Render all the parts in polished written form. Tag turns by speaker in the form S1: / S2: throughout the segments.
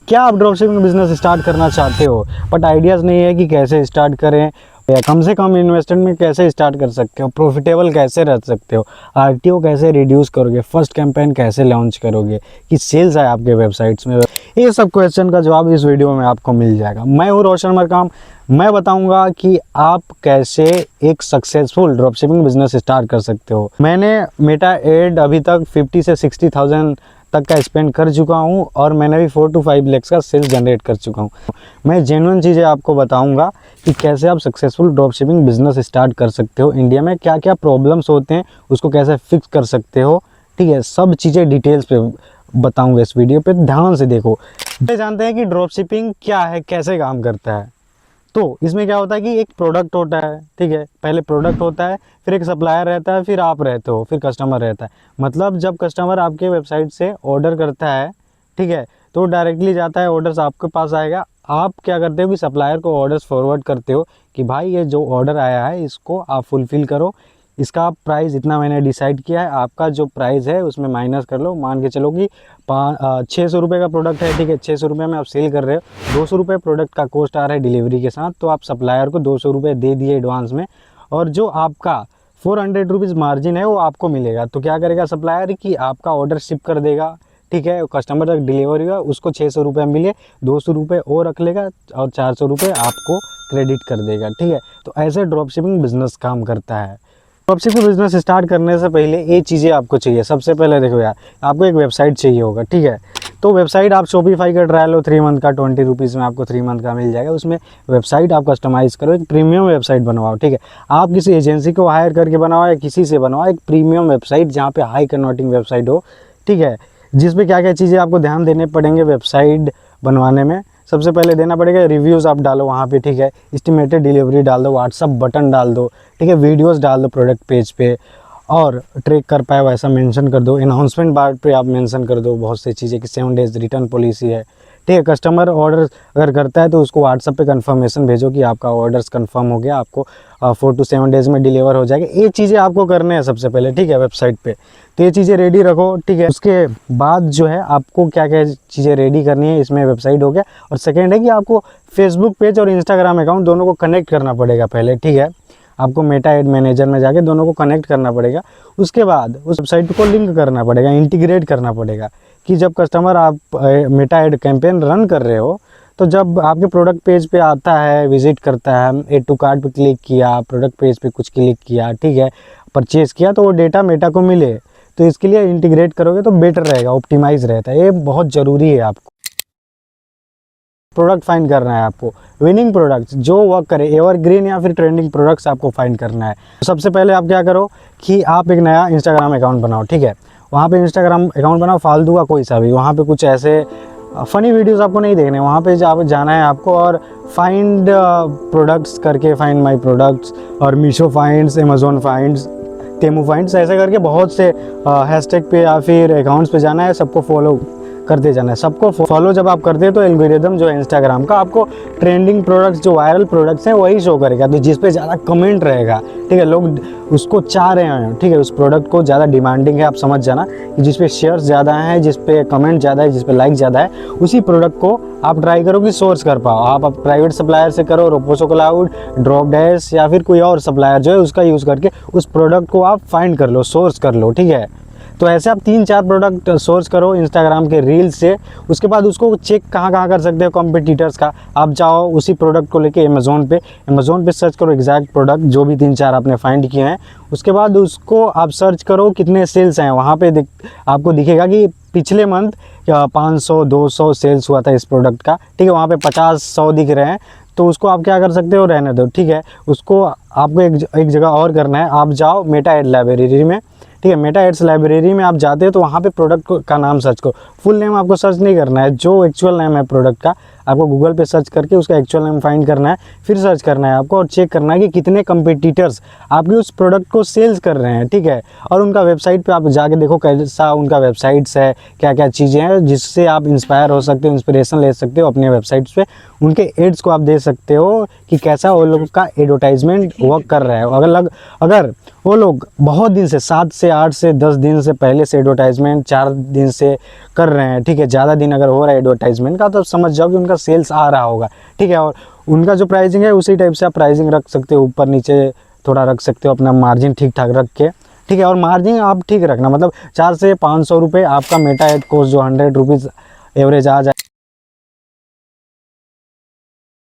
S1: क्या आप drop shipping business start करना चाहते हो बट आइडियाज़ नहीं है कि कैसे स्टार्ट करें या कम से कम इन्वेस्टमेंट में कैसे स्टार्ट कर सकते हो, प्रॉफिटेबल कैसे रह सकते हो, आरटीओ कैसे रिड्यूस करोगे, फर्स्ट कैंपेन कैसे लॉन्च करोगे कि सेल्स आए आपके वेबसाइट्स में, ये सब क्वेश्चन का जवाब इस वीडियो में आपको मिल जाएगा। मैं हूँ रोशन मरकाम। मैं बताऊंगा कि आप कैसे एक successful drop shipping business start कर सकते हो। मैंने मेटा एड अभी तक 50 से 60,000 तक का स्पेंड कर चुका हूं और मैंने भी 4 to 5 लाख का सेल्स जनरेट कर चुका हूं। मैं जेन्युइन चीज़ें आपको बताऊंगा कि कैसे आप successful drop shipping business start कर सकते हो। इंडिया में क्या क्या प्रॉब्लम्स होते हैं उसको कैसे फिक्स कर सकते हो, ठीक है, सब चीज़ें डिटेल्स पे बताऊंगा इस वीडियो पे, ध्यान से देखो। जानते हैं कि ड्रॉप शिपिंग क्या है, कैसे काम करता है। तो इसमें क्या होता है कि एक प्रोडक्ट होता है, ठीक है, पहले प्रोडक्ट होता है, फिर एक सप्लायर रहता है, फिर आप रहते हो, फिर कस्टमर रहता है। मतलब जब कस्टमर आपके वेबसाइट से ऑर्डर करता है, ठीक है, तो डायरेक्टली जाता है, ऑर्डर्स आपके पास आएगा। आप क्या करते हो कि सप्लायर को ऑर्डर्स फॉरवर्ड करते हो कि भाई ये जो ऑर्डर आया है इसको आप फुलफ़िल करो, इसका प्राइस इतना मैंने डिसाइड किया है, आपका जो प्राइस है उसमें माइनस कर लो। मान के चलो कि 600 रुपये का प्रोडक्ट है, ठीक है, 600 रुपये में आप सेल कर रहे हो, 200 रुपये प्रोडक्ट का कॉस्ट आ रहा है डिलीवरी के साथ, तो आप सप्लायर को 200 रुपये दे दिए एडवांस में, और जो आपका 400 रुपीज़ मार्जिन है वो आपको मिलेगा। तो क्या करेगा सप्लायर कि आपका ऑर्डर शिप कर देगा, ठीक है, कस्टमर तक डिलीवरी हुआ, उसको 600 रुपये मिले, 200 रुपये और रख लेगा और 400 रुपये आपको क्रेडिट कर देगा, ठीक है। तो ऐसे ड्रॉप शिपिंग बिजनेस काम करता है। ड्रॉप शिपिंग बिजनेस स्टार्ट करने से पहले ये चीज़ें आपको चाहिए। सबसे पहले देखो यार, आपको एक वेबसाइट चाहिए होगा, ठीक है। तो वेबसाइट आप शॉपिफाई का ट्रायल लो 3 मंथ का, 20 रुपीज़ में आपको 3 मंथ का मिल जाएगा। उसमें वेबसाइट आप कस्टमाइज़ करो, एक प्रीमियम वेबसाइट बनवाओ, ठीक है। आप किसी एजेंसी को हायर करके बनवाओ या किसी से बनवाओ एक प्रीमियम वेबसाइट जहाँ पे हाई कन्वर्टिंग वेबसाइट हो, ठीक है, जिसमें क्या क्या चीज़ें आपको ध्यान देने पड़ेंगे वेबसाइट बनवाने में। सबसे पहले देना पड़ेगा रिव्यूज़ आप डालो वहाँ पे, ठीक है, एस्टिमेटेड डिलीवरी डाल दो, व्हाट्सअप बटन डाल दो, ठीक है, वीडियोस डाल दो प्रोडक्ट पेज पे, और ट्रैक कर पाए वैसा मेंशन कर दो। अनाउंसमेंट बार पे आप मेंशन कर दो बहुत सी चीज़ें कि 7 डेज़ रिटर्न पॉलिसी है, ठीक है। कस्टमर ऑर्डर अगर करता है तो उसको व्हाट्सअप पे कंफर्मेशन भेजो कि आपका ऑर्डर्स कंफर्म हो गया, आपको 4 to 7 डेज़ में डिलीवर हो जाएगा। ये चीज़ें आपको करने हैं सबसे पहले, ठीक है, वेबसाइट पे। तो ये चीज़ें रेडी रखो, ठीक है। उसके बाद जो है आपको क्या क्या चीज़ें रेडी करनी है, इसमें वेबसाइट हो गया। और सेकेंड है कि आपको फेसबुक पेज और इंस्टाग्राम अकाउंट दोनों को कनेक्ट करना पड़ेगा पहले, ठीक है। आपको मेटा एड मैनेजर में जाके दोनों को कनेक्ट करना पड़ेगा। उसके बाद उस वेबसाइट को लिंक करना पड़ेगा, इंटीग्रेट करना पड़ेगा कि जब कस्टमर आप मेटा एड कैंपेन रन कर रहे हो तो जब आपके प्रोडक्ट पेज पे आता है, विजिट करता है, एड टू कार्ट पे क्लिक किया, प्रोडक्ट पेज पे कुछ क्लिक किया, ठीक है, परचेज़ किया, तो वो डेटा मेटा को मिले। तो इसके लिए इंटीग्रेट करोगे तो बेटर रहेगा, ऑप्टिमाइज़ रहता है। ये बहुत ज़रूरी है। आपको प्रोडक्ट फाइंड करना है, आपको विनिंग प्रोडक्ट्स जो वर्क करे, एवरग्रीन या फिर ट्रेंडिंग प्रोडक्ट्स आपको फाइंड करना है। तो सबसे पहले आप क्या करो कि आप एक नया इंस्टाग्राम अकाउंट बनाओ, ठीक है। वहाँ पे इंस्टाग्राम अकाउंट बनाओ, फालतू का कोई सा भी। वहाँ पे कुछ ऐसे फ़नी वीडियोस आपको नहीं देखने, वहाँ पे जाना है आपको और फाइंड प्रोडक्ट्स करके, फाइंड माई प्रोडक्ट्स और Meesho finds, Amazon finds, Temu finds, ऐसे करके बहुत से हैशटैग पे या फिर अकाउंट्स पे जाना है, सबको फॉलो करते जाना है। सबको फॉलो जब आप करते हैं तो एल्गोरिदम जो है इंस्टाग्राम का आपको ट्रेंडिंग प्रोडक्ट्स, जो वायरल प्रोडक्ट्स हैं वही शो करेगा। तो जिस पे ज़्यादा कमेंट रहेगा, ठीक है, लोग उसको चाह रहे हैं, ठीक है, उस प्रोडक्ट को ज़्यादा डिमांडिंग है, आप समझ जाना कि जिस पे शेयर्स ज़्यादा हैं, जिस पे कमेंट ज़्यादा है, जिस पे लाइक ज़्यादा है, उसी प्रोडक्ट को आप ट्राई करो कि सोर्स कर पाओ। आप प्राइवेट सप्लायर से करो, रोपोसो क्लाउड, ड्रॉप डैश या फिर कोई और सप्लायर जो है उसका यूज़ करके उस प्रोडक्ट को आप फाइंड कर लो, सोर्स कर लो, ठीक है। तो ऐसे आप 3-4 प्रोडक्ट सोर्स करो इंस्टाग्राम के रील से। उसके बाद उसको चेक कहाँ कर सकते हो कॉम्पिटिटर्स का। आप जाओ उसी प्रोडक्ट को लेके अमेज़ोन पे सर्च करो एग्जैक्ट प्रोडक्ट जो भी 3-4 आपने फाइंड किए हैं। उसके बाद उसको आप सर्च करो कितने सेल्स हैं। वहाँ पे आपको दिखेगा कि पिछले मंथ 500-200 सेल्स हुआ था इस प्रोडक्ट का, ठीक है। वहाँ पे 50-100 दिख रहे हैं, तो उसको आप क्या कर सकते हो, रहने दो, ठीक है। उसको आपको एक जगह और करना है। आप जाओ मेटा एड लाइब्रेरी में, ठीक है, मेटा एड्स लाइब्रेरी में आप जाते हो तो वहाँ पे प्रोडक्ट का नाम सर्च करो। फुल नेम आपको सर्च नहीं करना है, जो एक्चुअल नेम है प्रोडक्ट का आपको गूगल पे सर्च करके उसका एक्चुअल नेम फाइंड करना है, फिर सर्च करना है आपको और चेक करना है कि कितने कंपटीटर्स आपके उस प्रोडक्ट को सेल्स कर रहे हैं, ठीक है। और उनका वेबसाइट पे आप जाके देखो कैसा उनका वेबसाइट्स है, क्या क्या चीज़ें हैं जिससे आप इंस्पायर हो सकते हो, इंस्पिरेशन ले सकते हो अपने वेबसाइट्स पे। उनके एड्स को आप दे सकते हो कि कैसा वो लोगों का एडवर्टाइजमेंट वर्क कर रहा है। अगर वो लोग बहुत दिन से 7 से 8 से 10 दिन से पहले से एडवर्टाइजमेंट 4 दिन से कर रहे हैं, ठीक है। ज़्यादा दिन अगर हो रहा है एडवर्टाइजमेंट का तो समझ जाओ कि उनका सेल्स आ रहा होगा, ठीक है। और उनका जो प्राइसिंग है उसी टाइप से आप प्राइसिंग रख सकते हो, ऊपर नीचे थोड़ा रख सकते हो, अपना मार्जिन ठीक ठाक रख के, ठीक है। और मार्जिन आप ठीक रखना, मतलब 4 से 500 रुपये आपका मेटा एड कोस्ट जो 100 रुपीज़ एवरेज आ जाए।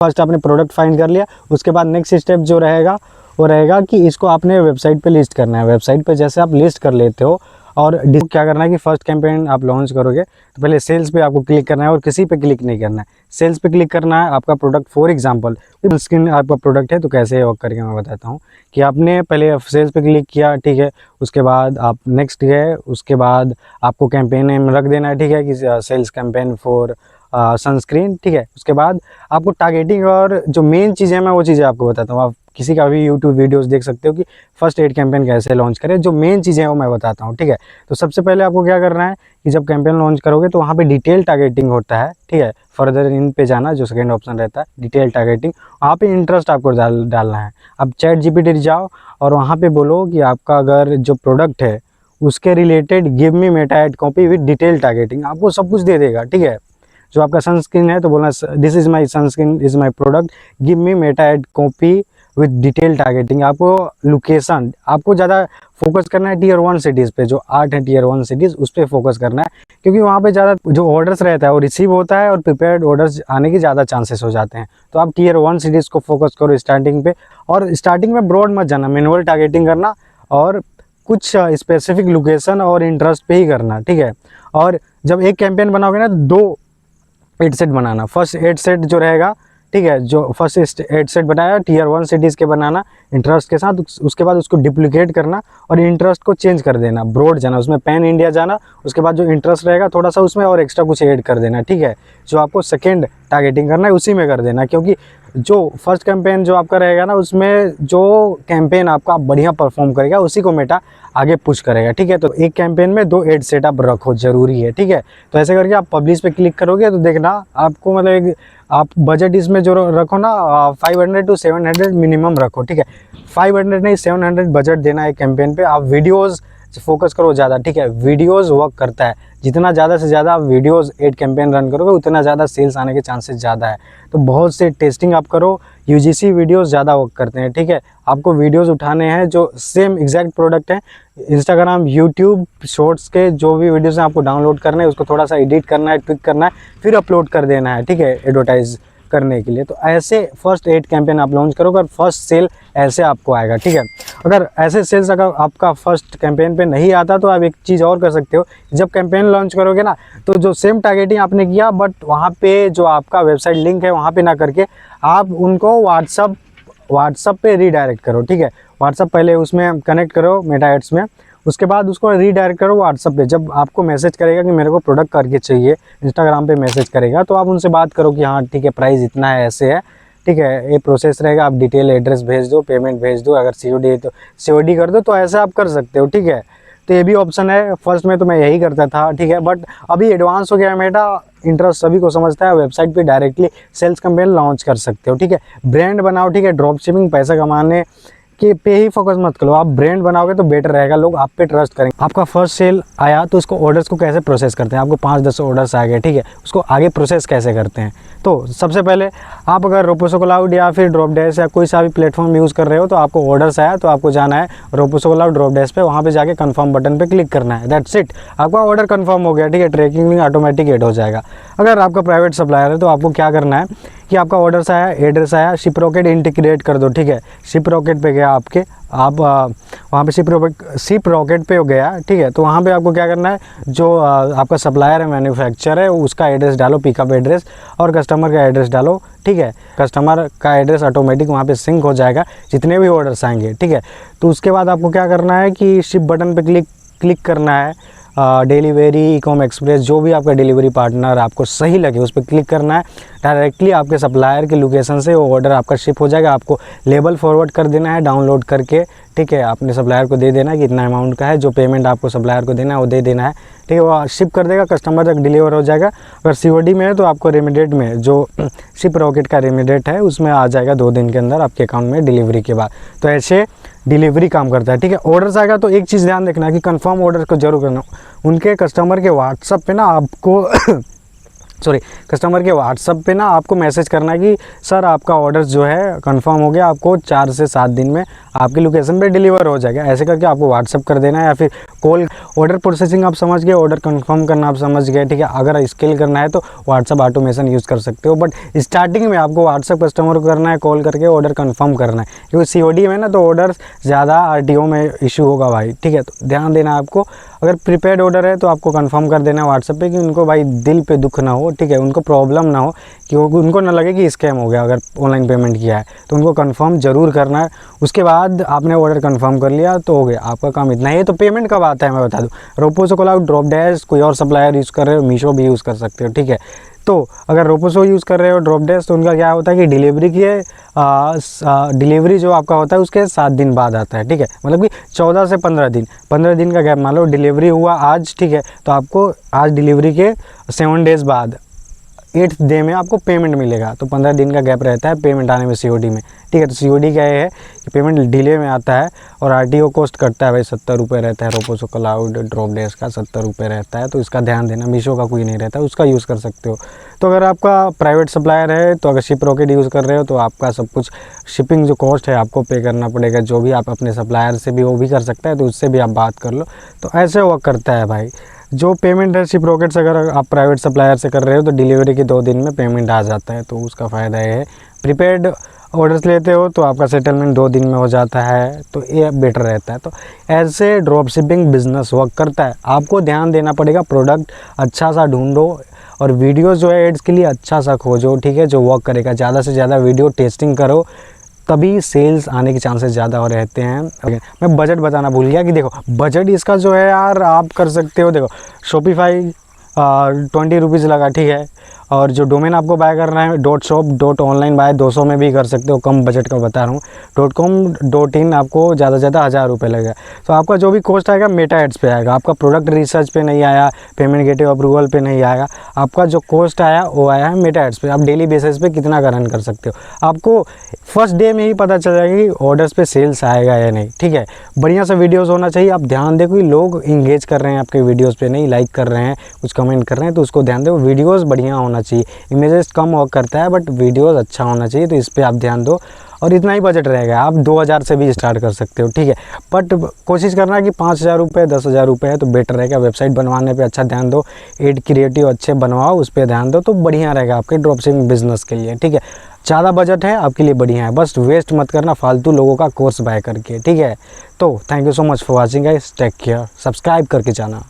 S1: फर्स्ट आपने प्रोडक्ट फाइंड कर लिया, उसके बाद नेक्स्ट स्टेप जो रहेगा वो रहेगा कि इसको आपने वेबसाइट पे लिस्ट करना है। वेबसाइट पे जैसे आप लिस्ट कर लेते हो और क्या करना है कि फर्स्ट कैंपेन आप लॉन्च करोगे तो पहले सेल्स पे आपको क्लिक करना है और किसी पे क्लिक नहीं करना है, सेल्स पे क्लिक करना है। आपका प्रोडक्ट फॉर एग्जांपल स्किन आपका प्रोडक्ट है तो कैसे वर्क करके मैं बताता हूँ कि आपने पहले सेल्स पे क्लिक किया, ठीक है। उसके बाद आप नेक्स्ट गए, उसके बाद आपको कैंपेन नेम रख देना है, ठीक है, कि सेल्स कैंपेन फॉर सनस्क्रीन, ठीक है। उसके बाद आपको टारगेटिंग और जो मेन चीज़ें मैं वो चीज़ें आपको बताता हूँ। आप किसी का भी यूट्यूब वीडियोस देख सकते हो कि फर्स्ट एड कैंपेन कैसे लॉन्च करें, जो मेन चीज़ें हैं वो मैं बताता हूँ, ठीक है। तो सबसे पहले आपको क्या करना है कि जब कैंपेन लॉन्च करोगे तो वहाँ पे डिटेल टारगेटिंग होता है, ठीक है। फर्दर इन पे जाना, जो सेकंड ऑप्शन रहता है डिटेल टारगेटिंग, वहाँ पे इंटरेस्ट आपको डालना है। अब चैट जीपीटी जाओ और वहाँ पे बोलो कि आपका अगर जो प्रोडक्ट है उसके related give me Meta ad copy with detail targeting, आपको सब कुछ दे देगा, ठीक है। जो आपका सनस्क्रीन है तो बोलना this is my sunscreen is my product give me Meta ad copy with detail targeting. आपको लोकेशन, आपको ज़्यादा फोकस करना है टियर 1 सिटीज़ पे, जो 8 है टियर 1 सिटीज़ उस पर फोकस करना है, क्योंकि वहाँ पे ज़्यादा जो ऑर्डर्स रहता है वो रिसीव होता है और प्रिपेयर्ड ऑर्डर्स आने के ज़्यादा चांसेस हो जाते हैं। तो आप टियर 1 सिटीज़ को फोकस करो स्टार्टिंग पे, और स्टार्टिंग में ब्रॉड मत जाना, मैनुअल टारगेटिंग करना और कुछ स्पेसिफिक लोकेशन और इंटरेस्ट पे ही करना, ठीक है। और जब एक कैंपेन बनाओगे ना तो 2 एड सेट बनाना। फर्स्ट एड सेट जो रहेगा, ठीक है, जो फर्स्ट एड सेट बनाया टियर 1 सिटीज़ के बनाना इंटरेस्ट के साथ, उसके बाद उसको डुप्लीकेट करना और इंटरेस्ट को चेंज कर देना, ब्रॉड जाना, उसमें पैन इंडिया जाना। उसके बाद जो इंटरेस्ट रहेगा थोड़ा सा उसमें और एक्स्ट्रा कुछ ऐड कर देना, ठीक है। जो आपको सेकेंड टारगेटिंग करना है उसी में कर देना, क्योंकि जो फर्स्ट कैंपेन जो आपका रहेगा ना उसमें जो कैंपेन आपका बढ़िया परफॉर्म करेगा उसी को मेटा आगे पुश करेगा, ठीक है। तो एक कैंपेन में 2 एड सेटअप रखो, जरूरी है, ठीक है। तो ऐसे करके आप पब्लिश पे क्लिक करोगे तो देखना आपको मतलब एक आप बजट इसमें जो रखो ना 500 to 700 मिनिमम रखो, ठीक है। 500 नहीं 700 बजट देना है कैंपेन पे। आप वीडियोज़ फोकस करो ज़्यादा, ठीक है। वीडियोज़ वर्क करता है, जितना ज़्यादा से ज़्यादा आप वीडियोज़ एड कैंपेन रन करोगे उतना ज़्यादा सेल्स आने के चांसेस ज़्यादा है। तो बहुत से टेस्टिंग आप करो, यूजीसी वीडियोज़ ज़्यादा वर्क करते हैं, ठीक है। आपको वीडियोज़ उठाने हैं जो सेम एग्जैक्ट प्रोडक्ट है, इंस्टाग्राम यूट्यूब शॉर्ट्स के जो भी वीडियोज़ हैं आपको डाउनलोड करना है, उसको थोड़ा सा एडिट करना है, ट्विक करना है, फिर अपलोड कर देना है, ठीक है, एडवर्टाइज करने के लिए। तो ऐसे फर्स्ट एड कैंपेन आप लॉन्च करोगे और फर्स्ट सेल ऐसे आपको आएगा, ठीक है। अगर ऐसे सेल्स अगर आपका फर्स्ट कैंपेन पे नहीं आता तो आप एक चीज़ और कर सकते हो, जब कैंपेन लॉन्च करोगे ना तो जो सेम टारगेटिंग आपने किया बट वहाँ पे जो आपका वेबसाइट लिंक है वहाँ पे ना करके आप उनको व्हाट्सअप पे रीडायरेक्ट करो, ठीक है। व्हाट्सअप पहले उसमें कनेक्ट करो मेटा एड्स में, उसके बाद उसको रीडायरेक्ट करो व्हाट्सअप पे। जब आपको मैसेज करेगा कि मेरे को प्रोडक्ट करके चाहिए, इंस्टाग्राम पे मैसेज करेगा तो आप उनसे बात करो कि हाँ ठीक है प्राइस इतना है, ऐसे है, ठीक है, ये प्रोसेस रहेगा, आप डिटेल एड्रेस भेज दो, पेमेंट भेज दो, अगर सीओडी है तो सीओडी कर दो। तो ऐसा आप कर सकते हो, ठीक है। तो ये भी ऑप्शन है। फर्स्ट में तो मैं यही करता था, ठीक है, बट अभी एडवांस हो गया है मेटा, इंटरेस्ट सभी को समझता है, वेबसाइट पे डायरेक्टली सेल्स कैंपेन लॉन्च कर सकते हो, ठीक है। ब्रांड बनाओ, ठीक है, ड्रॉप शिपिंग पैसा कमाने के पे ही फोकस मत करो, आप ब्रांड बनाओगे तो बेटर रहेगा, लोग आप पे ट्रस्ट करेंगे। आपका फर्स्ट सेल आया तो उसको ऑर्डर्स को कैसे प्रोसेस करते हैं, आपको 5-10 ऑर्डर्स आ गए, ठीक है, उसको आगे प्रोसेस कैसे करते हैं। तो सबसे पहले आप अगर रोपोसो क्लाउड या फिर ड्रॉप डैश या कोई सा भी प्लेटफॉर्म यूज़ कर रहे हो तो आपको ऑर्डर्स आया तो आपको जाना है रोपोसो क्लाउड ड्रॉप डैश पे, वहाँ पे जाके कंफर्म बटन पे क्लिक करना है, दैट्स इट, आपका ऑर्डर कंफर्म हो गया, ठीक है। ट्रैकिंग लिंक ऑटोमेटिक ऐड हो जाएगा। अगर आपका प्राइवेट सप्लायर है तो आपको क्या करना है कि आपका ऑर्डर्स आया, एड्रेस आया, शिप रॉकेट इंटीग्रेट कर दो, ठीक है। शिप रॉकेट पे गया आपके, आप वहाँ पे शिप रॉकेट पे हो गया, ठीक है। तो वहाँ पे आपको क्या करना है, जो आपका सप्लायर है, मैन्युफैक्चरर है, उसका एड्रेस डालो, पिकअप एड्रेस, और कस्टमर का एड्रेस डालो, ठीक है। कस्टमर का एड्रेस ऑटोमेटिक वहाँ पे सिंक हो जाएगा जितने भी ऑर्डर्स आएंगे, ठीक है। तो उसके बाद आपको क्या करना है कि शिप बटन पे क्लिक करना है, डिलीवरी, ई-कॉम एक्सप्रेस, जो भी आपका डिलीवरी पार्टनर आपको सही लगे उस पर क्लिक करना है। डायरेक्टली आपके सप्लायर के लोकेशन से वो ऑर्डर आपका शिप हो जाएगा। आपको लेबल फॉरवर्ड कर देना है डाउनलोड करके, ठीक है। आपने सप्लायर को दे देना है कि इतना अमाउंट का है, जो पेमेंट आपको सप्लायर को देना है वो दे देना है, ठीक है, वो शिप कर देगा, कस्टमर तक डिलीवर हो जाएगा। अगर COD में है तो आपको रेमिडेट में जो शिप रॉकेट का रेमिडेट है उसमें आ जाएगा 2 दिन के अंदर आपके अकाउंट में डिलीवरी के बाद। तो ऐसे डिलीवरी काम करता है, ठीक है। ऑर्डर्स आएगा तो एक चीज़ ध्यान रखना कि कंफर्म ऑर्डर को जरूर करना। उनके कस्टमर के व्हाट्सअप पे ना आपको कस्टमर के व्हाट्सअप पे ना आपको मैसेज करना है कि सर आपका ऑर्डर जो है कंफर्म हो गया, आपको 4 से 7 दिन में आपकी लोकेशन पे डिलीवर हो जाएगा। ऐसे करके आपको व्हाट्सअप कर देना है, या फिर कॉल। ऑर्डर प्रोसेसिंग आप समझ गए, ऑर्डर कंफर्म करना आप समझ गए, ठीक है। अगर स्केल करना है तो व्हाट्सअप ऑटोमेशन यूज़ कर सकते हो, बट स्टार्टिंग में आपको व्हाट्सअप कस्टमर को करना है, कॉल करके ऑर्डर कंफर्म करना है, क्योंकि COD में ना तो ऑर्डर ज़्यादा RTO में इशू होगा भाई, ठीक है। तो ध्यान देना आपको। अगर प्रीपेड ऑर्डर है तो आपको कंफर्म कर देना है व्हाट्सएप पे, कि उनको भाई दिल पे दुख ना हो, ठीक है, उनको प्रॉब्लम ना हो, कि उनको ना लगे कि स्कैम हो गया अगर ऑनलाइन पेमेंट किया है, तो उनको कंफर्म जरूर करना है। उसके बाद आपने ऑर्डर कंफर्म कर लिया तो हो गया आपका काम, इतना ही है। तो पेमेंट कब आता है मैं बता दूँ। रोपोसो क्लाउड, ड्रॉपडैश, कोई और सप्लायर यूज़ कर रहे हो, मीशो भी यूज़ कर सकते हो, ठीक है। तो अगर रोपोसो यूज़ कर रहे हो, ड्रॉपडैश, तो उनका क्या होता है कि डिलीवरी डिलीवरी जो आपका होता है उसके 7 दिन बाद आता है, ठीक है। मतलब कि 14 से 15 दिन का गैप मान लो। डिलीवरी हुआ आज, ठीक है, तो आपको आज डिलीवरी के 7 डेज़ बाद 8th डे में आपको पेमेंट मिलेगा। तो 15 दिन का गैप रहता है पेमेंट आने में COD में, ठीक है। तो COD क्या है कि पेमेंट डिले में आता है, और RTO कॉस्ट करता है भाई 70 रुपये रहता है। रोपोसो क्लाउड, ड्रॉपडैश का 70 रुपये रहता है, तो इसका ध्यान देना। मीशो का कोई नहीं रहता, उसका यूज़ कर सकते हो। तो अगर आपका प्राइवेट सप्लायर है, तो अगर शिप रॉकेट यूज़ कर रहे हो तो आपका सब कुछ शिपिंग जो कॉस्ट है आपको पे करना पड़ेगा। जो भी आप अपने सप्लायर से भी वो भी कर सकता है, तो उससे भी आप बात कर लो। तो ऐसे वर्क करता है भाई। जो पेमेंट है शिप रॉकेट से अगर आप प्राइवेट सप्लायर से कर रहे हो तो डिलीवरी के 2 दिन में पेमेंट आ जाता है, तो उसका फ़ायदा ये है। प्रीपेड ऑर्डर्स लेते हो तो आपका सेटलमेंट 2 दिन में हो जाता है, तो ये बेटर रहता है। तो ऐसे ड्रॉप शिपिंग बिजनेस वर्क करता है। आपको ध्यान देना पड़ेगा, प्रोडक्ट अच्छा सा ढूंढो, और वीडियो जो है एड्स के लिए अच्छा सा खोजो, ठीक है, जो वर्क करेगा। ज़्यादा से ज़्यादा वीडियो टेस्टिंग करो, तभी सेल्स आने के चांसेस ज़्यादा हो रहते हैं। मैं बजट बताना भूल गया कि देखो बजट इसका जो है यार आप कर सकते हो। देखो Shopify 20 रुपीज़ लगा, ठीक है, और जो डोमेन आपको बाय करना है .shop.online बाय 200 में भी कर सकते हो, कम बजट का बता रहा हूँ। .com.in आपको ज़्यादा से ज़्यादा 1000 रुपये लगेगा। तो आपका जो भी कॉस्ट आएगा मेटा एड्स पे आएगा, आपका प्रोडक्ट रिसर्च पे नहीं आया, पेमेंट गेटवे अप्रूवल पे नहीं आएगा। आपका जो कॉस्ट आया वो आया है मेटा एड्स पे। आप डेली बेसिस पे कितना का रन कर सकते हो, आपको फर्स्ट डे में ही पता चल जाएगा कि ऑर्डर्स पे सेल्स आएगा या नहीं, ठीक है। बढ़िया सा वीडियोज़ होना चाहिए। आप ध्यान देखो कि लोग इंगेज कर रहे हैं आपके वीडियोज़ पे, नहीं लाइक कर रहे हैं, कुछ कमेंट कर रहे हैं, तो उसको ध्यान दो। वीडियोज़ बढ़िया होना चाहिए। इमेजेस कम वर्क करता है, बट वीडियोज़ अच्छा होना चाहिए, तो इस पर आप ध्यान दो। और इतना ही बजट रहेगा, आप 2000 से भी स्टार्ट कर सकते हो, ठीक है। बट कोशिश करना कि 5000 रुपये 10,000 रुपये है तो बेटर रहेगा। वेबसाइट बनवाने पे अच्छा ध्यान दो, एड क्रिएटिव अच्छे बनवाओ, उस पर ध्यान दो, तो बढ़िया रहेगा आपके ड्रॉपशिपिंग बिजनेस के लिए, ठीक है। ज़्यादा बजट है आपके लिए बढ़िया है, बस वेस्ट मत करना फालतू लोगों का कोर्स बाय करके, ठीक है। तो thank you so much for watching guys, take care, subscribe करके जाना।